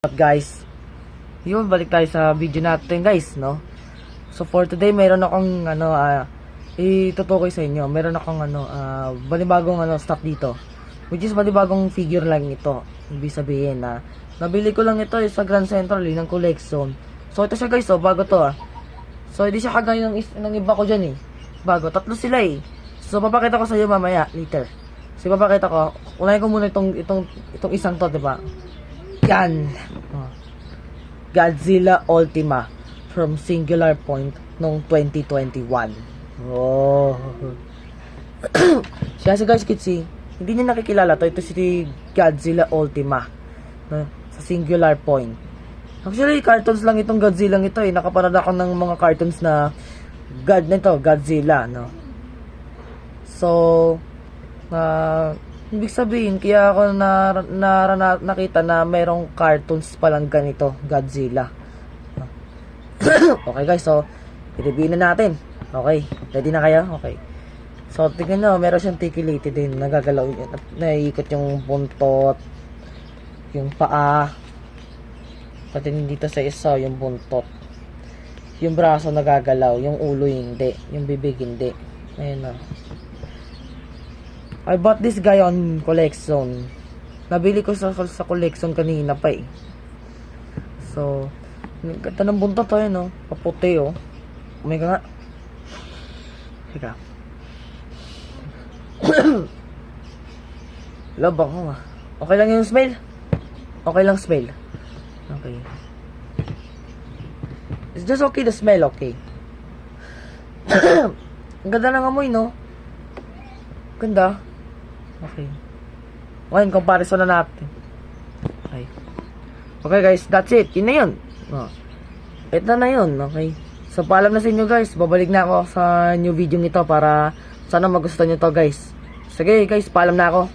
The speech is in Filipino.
Up guys, yun, balik tayo sa video natin guys, no? So for today, meron akong itutukoy sa inyo. Meron akong balibagong stock dito, which is balibagong figure lang ito. Ibig sabihin na nabili ko lang ito sa Grand Central ng collection. So ito siya guys, bago to So hindi siya kagaya ng iba ko dyan bago, tatlo sila So papakita ko sa iyo mamaya later. So papakita ko, unahin ko muna itong isang to, diba? Yan. Godzilla Ultima from Singular Point noong 2021. Oh. Siya si guys, kitsi. Hindi niyo nakikilala to. Ito si Godzilla Ultima, no? Sa Singular Point. Actually, cartoons lang itong Godzilla ito Nakapanood ako ng mga cartoons na Godzilla, no? So, ibig sabihin, kaya ako nakita na merong cartoons palang ganito, Godzilla. Okay guys, so i-review na natin. Okay, ready na kayo? Okay. So tingnan nyo, meron siyang tikiliti din, nagagalaw, naiikot yung buntot, yung paa, pati dito sa isa yung buntot, yung braso nagagalaw, yung ulo hindi, yung bibig hindi. Ayun na. I bought this guy on collection. Nabili ko sa collection kanina pa So, ganda ng buntot no? Paputi May nga. Teka. Labang ko Okay lang yung smell? Okay lang smell. Okay. It's just okay the smell, okay. Ang ganda ng amoy, no? Ganda. Okay. Ngayon, comparison na natin. Okay. Okay guys, that's it. Yun na yun. Ito na yun. Okay. So, paalam na sa inyo guys. Babalik na ako sa new video nito para sana magustuhan nyo to guys. Sige guys, paalam na ako.